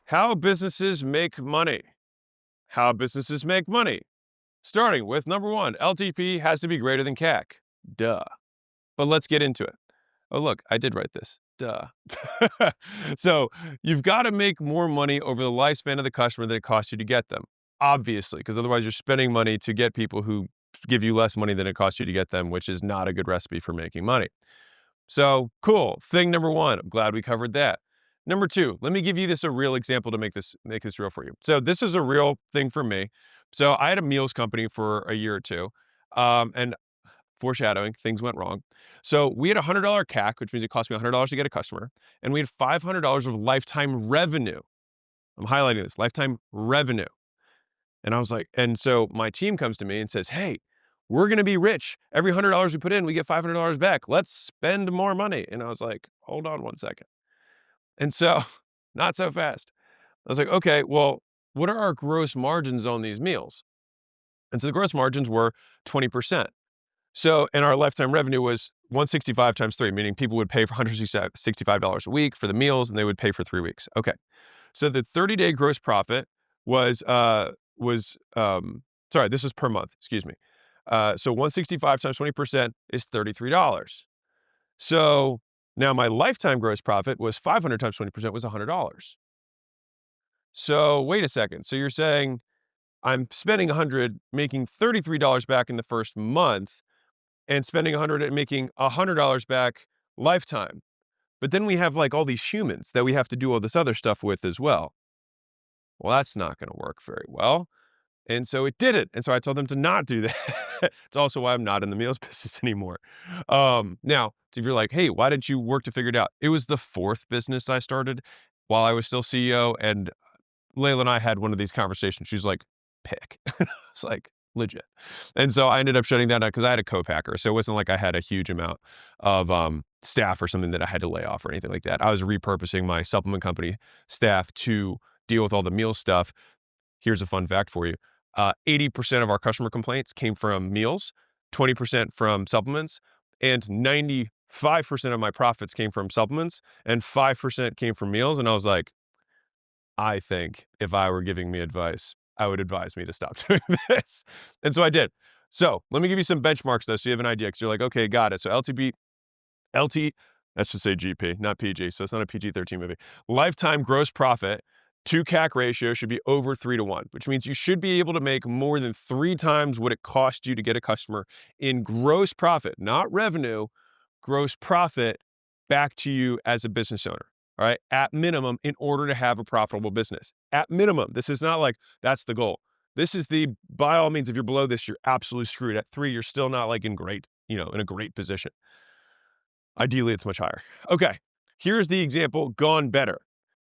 How businesses make money. How businesses make money. Starting with number one, LTP has to be greater than CAC. Duh. But let's get into it. Oh, look, I did write this. Duh. So you've got to make more money over the lifespan of the customer than it costs you to get them. Obviously, because otherwise you're spending money to get people who give you less money than it costs you to get them, which is not a good recipe for making money. So cool. Thing number one, I'm glad we covered that. Number two, let me give you this a real example to make this real for you. So this is a real thing for me. So I had a meals company for a year or two, and foreshadowing, things went wrong. So we had a $100 CAC, which means it cost me $100 to get a customer, and we had $500 of lifetime revenue. I'm highlighting this, lifetime revenue. And I was like, and so my team comes to me and says, hey, we're going to be rich. Every $100 we put in, we get $500 back. Let's spend more money. And I was like, hold on one second. And so, not so fast. I was like, okay, well, what are our gross margins on these meals? And so the gross margins were 20%. So, and our lifetime revenue was 165 times three, meaning people would pay for $165 a week for the meals and they would pay for 3 weeks. Okay. So the 30-day gross profit was, sorry, this is per month, excuse me. So 165 times 20% is $33. So now my lifetime gross profit was 500 times 20% was $100. So wait a second. So you're saying I'm spending 100, making $33 back in the first month, and spending 100 and making $100 back lifetime. But then we have like all these humans that we have to do all this other stuff with as well. Well, that's not going to work very well. And so it didn't. And so I told them to not do that. It's also why I'm not in the meals business anymore. Now, if you're like, hey, why didn't you work to figure it out? It was the fourth business I started while I was still CEO. And Layla and I had one of these conversations. She's like, pick. It's like, legit. And so I ended up shutting that down because I had a co-packer. So it wasn't like I had a huge amount of staff or something that I had to lay off or anything like that. I was repurposing my supplement company staff to deal with all the meal stuff. Here's a fun fact for you. 80% of our customer complaints came from meals, 20% from supplements, and 95% of my profits came from supplements, and 5% came from meals. And I was like, I think if I were giving me advice, I would advise me to stop doing this. And so I did. So let me give you some benchmarks though, so you have an idea, because you're like, okay, got it. So let's just say GP, not PG. So it's not a PG-13 movie. Lifetime gross profit to CAC ratio should be over 3-to-1, which means you should be able to make more than 3 times what it cost you to get a customer in gross profit, not revenue, gross profit back to you as a business owner. All right, at minimum, in order to have a profitable business. At minimum, this is not like that's the goal. This is by all means, if you're below this, you're absolutely screwed. At 3, you're still not like in a great position. Ideally, it's much higher. Okay, here's the example gone better.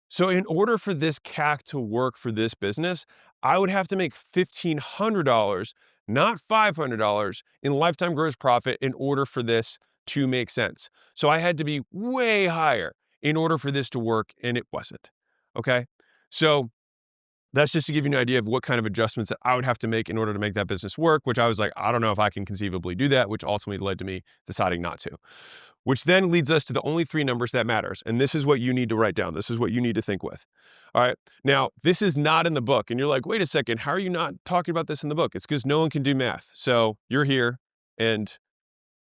So in order for this CAC to work for this business, I would have to make $1,500, not $500 in lifetime gross profit in order for this to make sense. So I had to be way higher in order for this to work, and it wasn't. Okay, so that's just to give you an idea of what kind of adjustments that I would have to make in order to make that business work, which I was like, I don't know if I can conceivably do that, which ultimately led to me deciding not to. Which then leads us to the only 3 numbers that matters. And this is what you need to write down. This is what you need to think with. All right. Now, this is not in the book. And you're like, wait a second, how are you not talking about this in the book? It's because no one can do math. So you're here and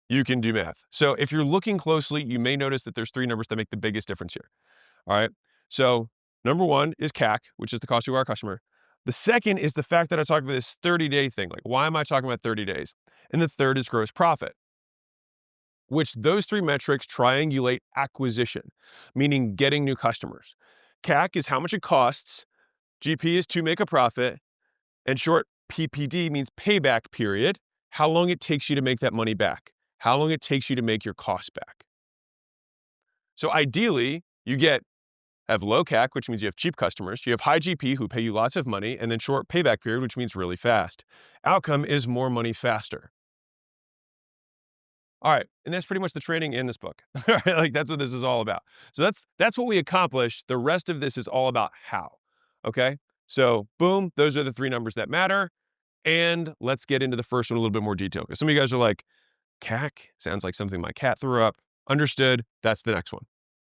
you can do math. So if you're looking closely, you may notice that there's 3 numbers that make the biggest difference here. All right. So number 1 is CAC, which is the cost to our customer. The second is the fact that I talked about this 30-day thing. Like, why am I talking about 30 days? And the third is gross profit, which those 3 metrics triangulate acquisition, meaning getting new customers. CAC is how much it costs, GP is to make a profit, and short PPD means payback period, how long it takes you to make that money back, how long it takes you to make your cost back. So ideally, you have low CAC, which means you have cheap customers, you have high GP who pay you lots of money, and then short payback period, which means really fast. Outcome is more money faster. All right, and that's pretty much the training in this book. All right, like that's what this is all about. So that's what we accomplished. The rest of this is all about how. Okay, so boom, those are the 3 numbers that matter. And let's get into the first one a little bit more detail, because some of you guys are like, CAC sounds like something my cat threw up. Understood. That's the next one.